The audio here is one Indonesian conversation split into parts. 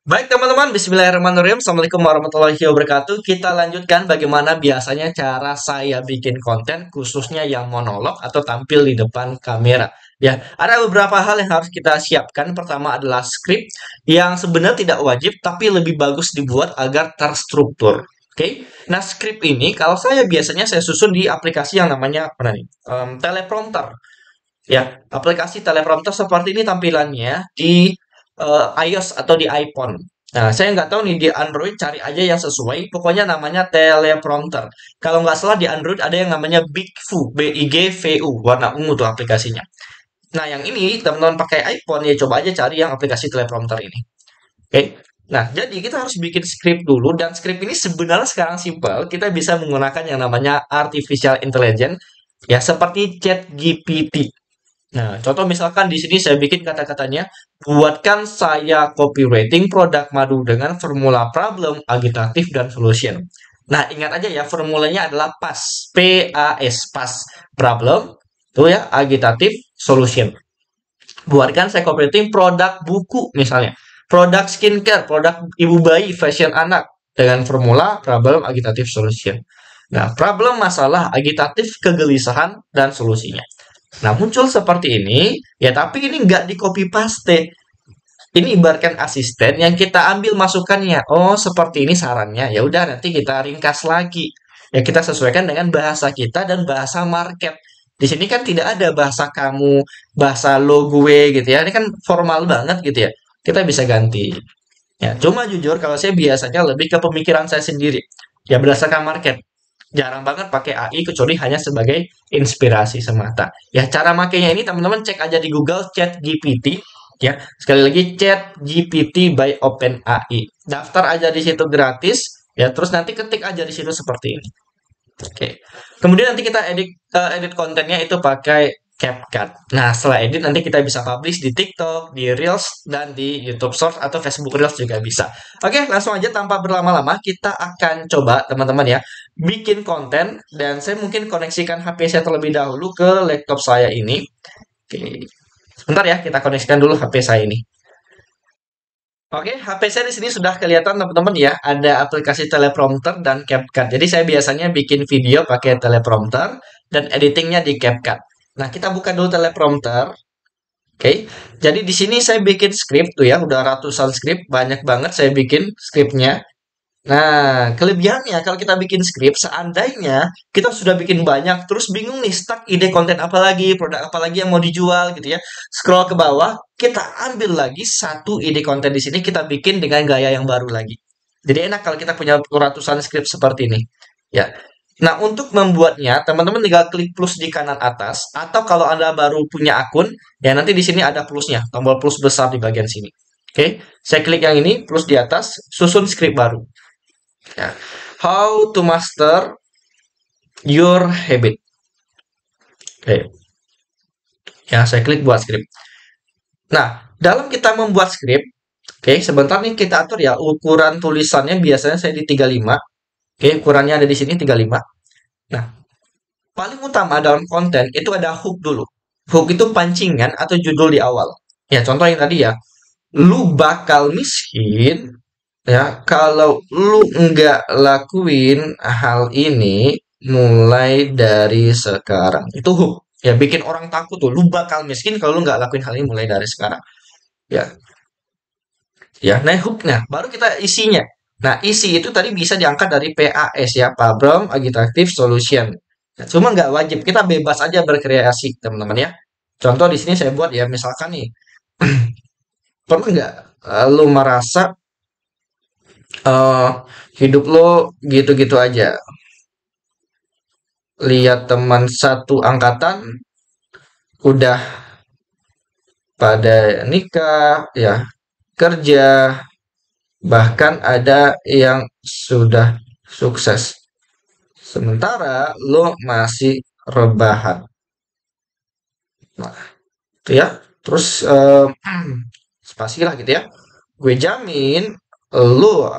Baik teman-teman, Bismillahirrahmanirrahim. Assalamualaikum warahmatullahi wabarakatuh. Kita lanjutkan bagaimana biasanya cara saya bikin konten, khususnya yang monolog atau tampil di depan kamera. Ya, ada beberapa hal yang harus kita siapkan. Pertama adalah skrip yang sebenarnya tidak wajib, tapi lebih bagus dibuat agar terstruktur. Oke, nah skrip ini kalau saya biasanya saya susun di aplikasi yang namanya apa nih? Teleprompter. Ya, aplikasi teleprompter seperti ini tampilannya di iOS atau di iPhone. Nah, saya nggak tahu nih di Android cari aja yang sesuai. Pokoknya namanya teleprompter. Kalau nggak salah di Android ada yang namanya Bigvu, Bigvu, warna ungu tuh aplikasinya. Nah, yang ini teman-teman pakai iPhone ya coba aja cari yang aplikasi teleprompter ini. Oke. Nah, jadi kita harus bikin script dulu dan script ini sebenarnya sekarang simpel. Kita bisa menggunakan yang namanya artificial intelligence ya seperti ChatGPT. Nah, contoh misalkan di sini saya bikin kata-katanya, buatkan saya copywriting produk madu dengan formula problem, agitatif, dan solution. Nah, ingat aja ya, formulanya adalah PAS, P-A-S, PAS, problem, itu ya, agitatif, solution. Buatkan saya copywriting produk buku misalnya, produk skincare, produk ibu bayi, fashion anak, dengan formula problem, agitatif, solution. Nah, problem masalah, agitatif, kegelisahan, dan solusinya. Nah, muncul seperti ini, ya tapi ini nggak di copy paste. Ini ibaratkan asisten yang kita ambil masukannya. Oh, seperti ini sarannya. Ya udah nanti kita ringkas lagi. Ya kita sesuaikan dengan bahasa kita dan bahasa market. Di sini kan tidak ada bahasa kamu, bahasa lo gue gitu ya. Ini kan formal banget gitu ya. Kita bisa ganti. Ya, cuma jujur kalau saya biasanya lebih ke pemikiran saya sendiri. Ya berdasarkan market. Jarang banget pakai AI kecuali hanya sebagai inspirasi semata. Ya, cara makainya ini teman-teman cek aja di Google Chat GPT. Ya, sekali lagi Chat GPT by OpenAI. Daftar aja di situ gratis. Ya, terus nanti ketik aja di situ seperti ini. Oke. Kemudian nanti kita edit kontennya itu pakai CapCut. Nah, setelah edit nanti kita bisa publish di TikTok, di Reels, dan di YouTube Shorts atau Facebook Reels juga bisa. Oke, langsung aja tanpa berlama-lama kita akan coba teman-teman ya bikin konten dan saya mungkin koneksikan HP saya terlebih dahulu ke laptop saya ini. Oke. Sebentar ya, kita koneksikan dulu HP saya ini. Oke, HP saya di sini sudah kelihatan teman-teman ya, ada aplikasi teleprompter dan CapCut. Jadi saya biasanya bikin video pakai teleprompter dan editingnya di CapCut. Nah, kita buka dulu teleprompter. Oke, jadi di sini saya bikin script tuh ya, udah ratusan script, banyak banget saya bikin scriptnya. Nah, kelebihannya kalau kita bikin skrip, seandainya kita sudah bikin banyak, terus bingung nih, stuck ide konten apa lagi, produk apa lagi yang mau dijual gitu ya. Scroll ke bawah, kita ambil lagi satu ide konten di sini, kita bikin dengan gaya yang baru lagi. Jadi enak kalau kita punya ratusan skrip seperti ini. Ya. Nah, untuk membuatnya, teman-teman tinggal klik plus di kanan atas, atau kalau Anda baru punya akun, ya nanti di sini ada plusnya, tombol plus besar di bagian sini. Oke, saya klik yang ini, plus di atas, susun skrip baru. Ya. How to master your habit. Oke. Ya, saya klik buat skrip. Nah, dalam kita membuat skrip, oke, sebentar nih kita atur ya ukuran tulisannya biasanya saya di 35. Oke, ukurannya ada di sini 35. Nah, paling utama dalam konten itu ada hook dulu. Hook itu pancingan atau judul di awal. Ya, contoh yang tadi ya, lu bakal miskin ya kalau lu nggak lakuin hal ini mulai dari sekarang. Itu hook. Ya bikin orang takut tuh. Lu bakal miskin kalau lu nggak lakuin hal ini mulai dari sekarang. Ya, ya. Nah hooknya baru kita isinya. Nah isi itu tadi bisa diangkat dari PAS ya, problem, agitative, solution. Nah, cuma nggak wajib. Kita bebas aja berkreasi teman-teman ya. Contoh di sini saya buat ya, misalkan nih, pernah nggak lu merasa eh hidup lo gitu-gitu aja? Lihat teman satu angkatan udah pada nikah, ya kerja, bahkan ada yang sudah sukses. Sementara lo masih rebahan. Nah, itu ya. Terus spasi lah gitu ya. Gue jamin lo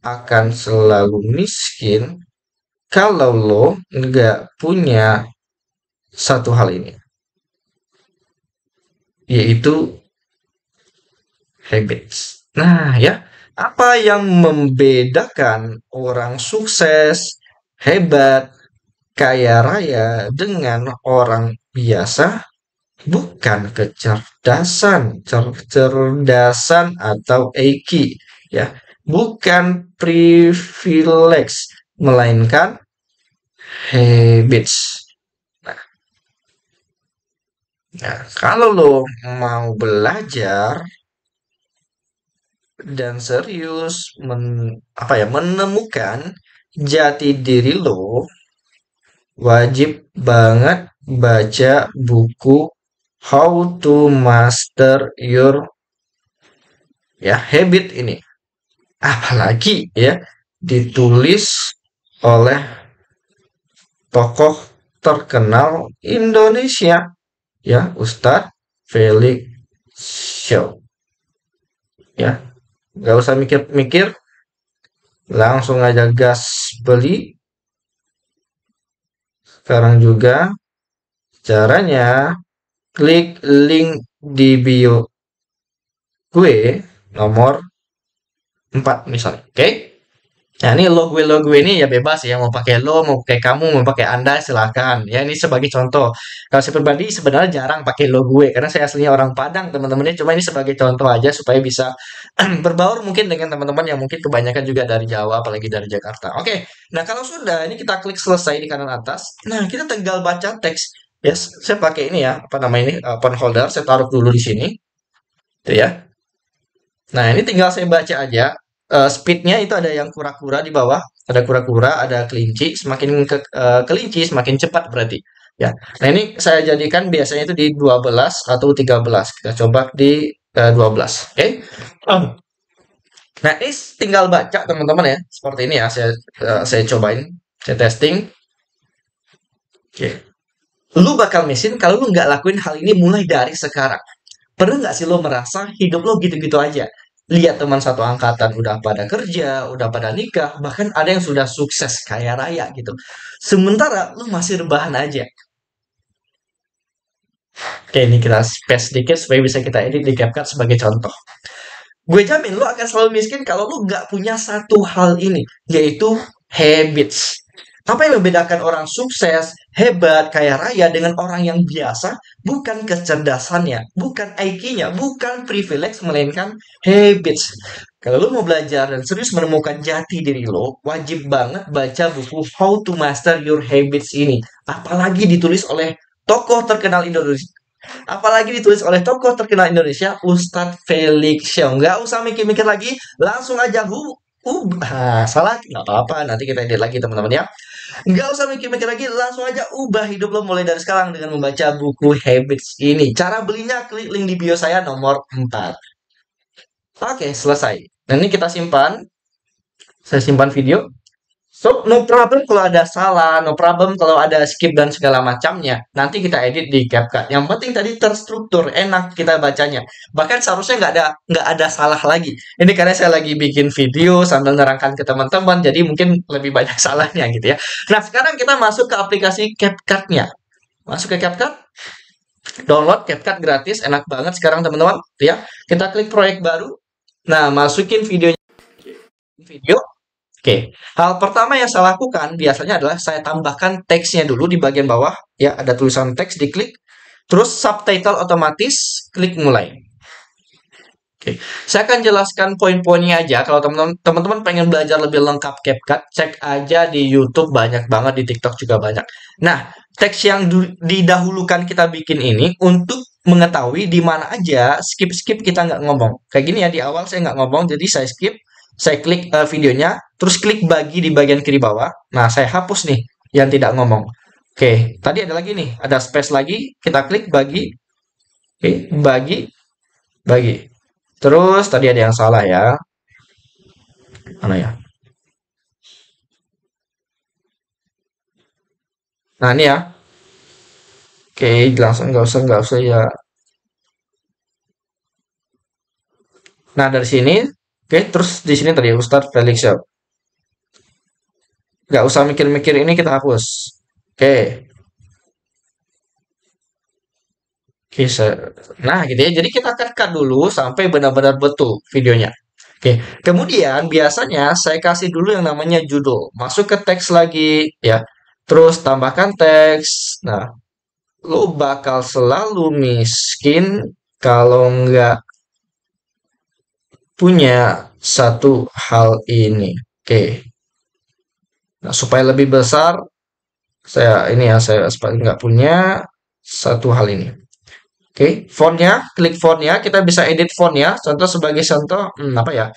akan selalu miskin kalau lo nggak punya satu hal ini, yaitu habits. Nah, ya. Apa yang membedakan orang sukses, hebat, kaya raya dengan orang biasa? Bukan kecerdasan, kecerdasan atau EQ, ya. Bukan privilege, melainkan habits. Nah, kalau lo mau belajar dan serius menemukan jati diri lo, wajib banget baca buku How to Master Your Habit ini. Apalagi ya ditulis oleh tokoh terkenal Indonesia, ya, Ustadz Felix Show, ya. Nggak usah mikir-mikir, langsung aja gas beli sekarang juga. Caranya klik link di bio gue nomor 4 misalnya. Oke? Nah, ini lo gue ini ya bebas ya, mau pakai lo, mau pakai kamu, mau pakai Anda, silakan. Ya, ini sebagai contoh. Kalau saya pribadi sebenarnya jarang pakai lo gue karena saya aslinya orang Padang, teman-temannya. Cuma ini sebagai contoh aja supaya bisa berbaur mungkin dengan teman-teman yang mungkin kebanyakan juga dari Jawa, apalagi dari Jakarta. Oke. Nah, kalau sudah ini kita klik selesai di kanan atas. Nah, kita tinggal baca teks. Ya, saya pakai ini ya, apa namanya ini, font holder. Saya taruh dulu di sini. Tuh ya. Nah, ini tinggal saya baca aja. Speednya itu ada yang kura-kura di bawah, ada kura-kura, ada kelinci. Semakin kelinci, semakin cepat berarti. Ya. Nah, ini saya jadikan biasanya itu di 12 atau 13. Kita coba di 12. Oke. Nah, ini tinggal baca teman-teman ya. Seperti ini ya. Saya cobain, saya testing. Oke. Lu bakal mesin kalau lu nggak lakuin hal ini mulai dari sekarang. Pernah nggak sih lo merasa hidup lo gitu-gitu aja? Lihat teman satu angkatan udah pada kerja, udah pada nikah, bahkan ada yang sudah sukses kaya raya gitu. Sementara lo masih rebahan aja. Oke, ini kita space sedikit supaya bisa kita edit di CapCut sebagai contoh. Gue jamin lo akan selalu miskin kalau lo nggak punya satu hal ini, yaitu habits. Apa yang membedakan orang sukses, hebat, kaya raya dengan orang yang biasa? Bukan kecerdasannya, bukan IQ-nya, bukan privilege, melainkan habits. Kalau lo mau belajar dan serius menemukan jati diri lo, wajib banget baca buku How to Master Your Habits ini. Apalagi ditulis oleh tokoh terkenal Indonesia. Apalagi ditulis oleh tokoh terkenal Indonesia, Ustadz Felix Xiao. Nggak usah mikir-mikir lagi, langsung aja salah, nggak apa-apa, nanti kita edit lagi teman-teman ya. Nggak usah mikir-mikir lagi, langsung aja ubah hidup lo mulai dari sekarang dengan membaca buku Habits ini. Cara belinya klik link di bio saya nomor 4. Oke, selesai. Dan ini kita simpan. Saya simpan video. So, no problem kalau ada salah, no problem kalau ada skip dan segala macamnya. Nanti kita edit di CapCut. Yang penting tadi terstruktur, enak kita bacanya. Bahkan seharusnya nggak ada salah lagi. Ini karena saya lagi bikin video sambil nerangkan ke teman-teman, jadi mungkin lebih banyak salahnya gitu ya. Nah, sekarang kita masuk ke aplikasi CapCut-nya. Masuk ke CapCut, download CapCut gratis, enak banget sekarang teman-teman. Ya, kita klik proyek baru. Nah, masukin video. Oke, hal pertama yang saya lakukan biasanya adalah saya tambahkan teksnya dulu di bagian bawah. Ya, ada tulisan teks, diklik. Terus subtitle otomatis, klik mulai. Oke, saya akan jelaskan poin-poinnya aja. Kalau teman-teman pengen belajar lebih lengkap CapCut, cek aja di YouTube banyak banget, di TikTok juga banyak. Nah, teks yang didahulukan kita bikin ini untuk mengetahui di mana aja skip-skip kita nggak ngomong. Kayak gini ya, di awal saya nggak ngomong, jadi saya skip, saya klik videonya, terus klik bagi di bagian kiri bawah. Nah, saya hapus nih yang tidak ngomong. Oke, tadi ada lagi nih, ada space lagi, kita klik bagi, oke, bagi. Terus tadi ada yang salah ya. Mana ya? Nah, ini ya. Oke, langsung nggak usah ya. Nah, dari sini, oke, terus di sini tadi Ustadz Felix Shop. Nggak usah mikir-mikir ini kita hapus. Oke, oke. Nah, gitu ya. Jadi kita cut dulu sampai benar-benar betul videonya. Oke, kemudian biasanya saya kasih dulu yang namanya judul. Masuk ke teks lagi, ya. Terus tambahkan teks. Nah, lo bakal selalu miskin kalau nggak punya satu hal ini. Oke. Nah, supaya lebih besar, saya supaya nggak punya satu hal ini. Oke, fontnya, klik fontnya, kita bisa edit fontnya. Contoh sebagai contoh, apa ya?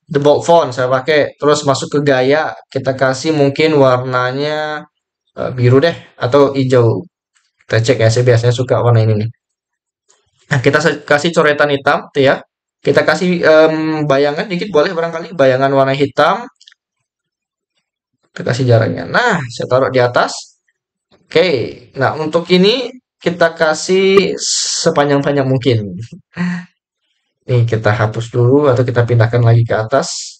The bold font saya pakai. Terus masuk ke gaya, kita kasih mungkin warnanya biru deh atau hijau. Kita cek ya, saya biasanya suka warna ini nih. Nah, kita kasih coretan hitam, tuh ya. Kita kasih bayangan dikit boleh barangkali, bayangan warna hitam. Kita kasih jaraknya. Nah, saya taruh di atas. Oke, nah untuk ini kita kasih sepanjang-panjang mungkin. Nih, kita hapus dulu atau kita pindahkan lagi ke atas.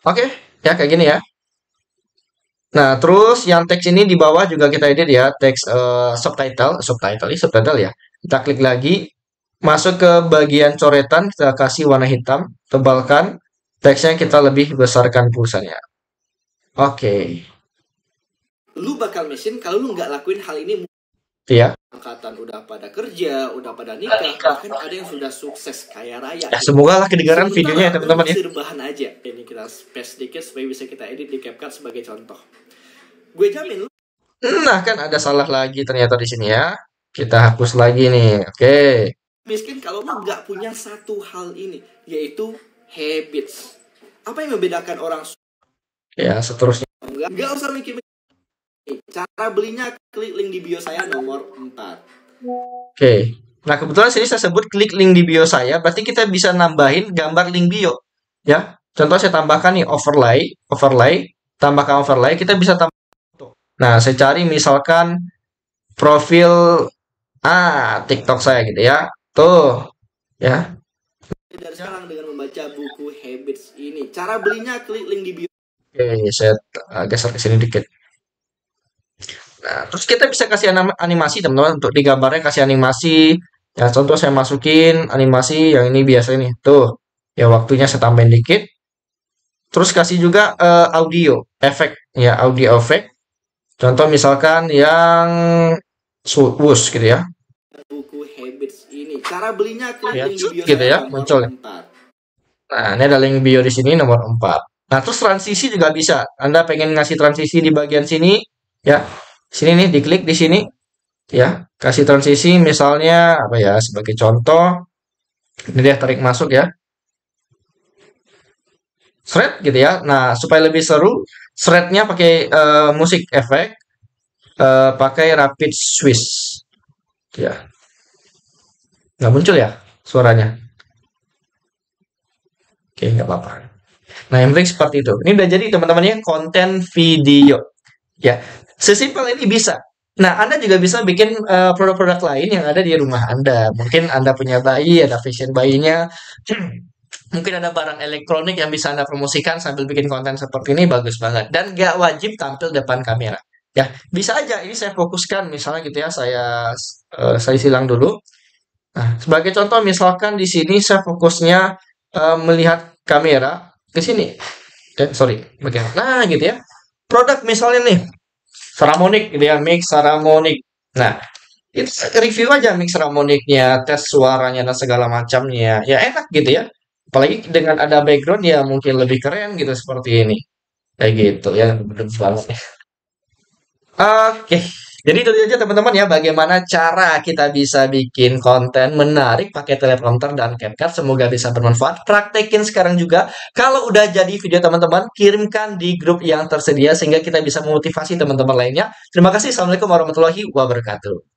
Oke, ya kayak gini ya. Nah, terus yang teks ini di bawah juga kita edit ya, teks subtitle ya. Kita klik lagi, masuk ke bagian coretan, kita kasih warna hitam, tebalkan, teksnya kita lebih besarkan pulsanya. Oke, Lu bakal mesin kalau lu nggak lakuin hal ini. ya. Angkatan udah pada kerja, udah pada nikah, bahkan ada yang sudah sukses kaya raya. Ya, semoga lah kedengaran videonya ya teman-teman ya. Bahan aja. Ini kita space sedikit supaya bisa kita edit di CapCut sebagai contoh. Gue jamin lu. Nah, kan ada salah lagi ternyata di sini ya. Kita hapus lagi nih. Oke. Miskin kalau lu nggak punya satu hal ini, yaitu habits. Apa yang membedakan orang? Ya, seterusnya. Nggak usah mikir. Cara belinya klik link di bio saya nomor 4. Oke. Nah, kebetulan sini saya sebut klik link di bio saya, berarti kita bisa nambahin gambar link bio. Ya. Contoh saya tambahkan nih overlay, tambahkan overlay, kita bisa tambah. Nah, saya cari misalkan profil TikTok saya gitu ya. Tuh, ya. Dari sekarang dengan membaca buku Habits ini. Cara belinya klik link di bio. Oke, saya geser ke sini dikit. Nah, terus kita bisa kasih animasi teman-teman untuk di gambarnya kasih animasi. Ya, contoh saya masukin animasi yang ini biasa ini. Tuh. Ya, waktunya saya tambahin dikit. Terus kasih juga audio efek ya, audio efek. Contoh misalkan yang whoosh gitu ya. Buku Habits ini. Cara belinya klik Ya, link di bio gitu ya, nomor muncul. 4. Nah, ini ada link bio di sini nomor 4. Nah, terus transisi juga bisa. Anda pengen ngasih transisi di bagian sini, ya. Sini nih, diklik di sini, ya. Kasih transisi misalnya, apa ya, sebagai contoh. Ini dia tarik masuk ya. Thread gitu ya. Nah, supaya lebih seru, threadnya pakai musik efek, pakai rapid switch. Ya. Nggak muncul ya suaranya. Oke, nggak apa-apa. Nah, yang penting seperti itu. Ini udah jadi teman-teman ya, konten video. Ya, sesimpel ini bisa. Nah, Anda juga bisa bikin produk-produk lain yang ada di rumah Anda. Mungkin Anda punya bayi, ada fashion bayinya. Mungkin ada barang elektronik yang bisa Anda promosikan sambil bikin konten seperti ini, bagus banget. Dan nggak wajib tampil depan kamera. Ya, bisa aja. Ini saya fokuskan, misalnya gitu ya, saya silang dulu. Nah, sebagai contoh, misalkan di sini saya fokusnya melihat kamera ke sini. Sorry, bagian. Nah, gitu ya. Produk misalnya nih, Saramonic gitu ya, mix Saramonic. Nah, itu review aja mix Saramonic-nya, tes suaranya dan segala macamnya. Ya enak gitu ya. Apalagi dengan ada background ya mungkin lebih keren gitu seperti ini. Kayak gitu ya, bener banget ya. Oke. Jadi itu aja teman-teman ya bagaimana cara kita bisa bikin konten menarik pakai teleprompter dan CapCut. Semoga bisa bermanfaat. Praktekin sekarang juga. Kalau udah jadi video teman-teman, kirimkan di grup yang tersedia sehingga kita bisa memotivasi teman-teman lainnya. Terima kasih. Assalamualaikum warahmatullahi wabarakatuh.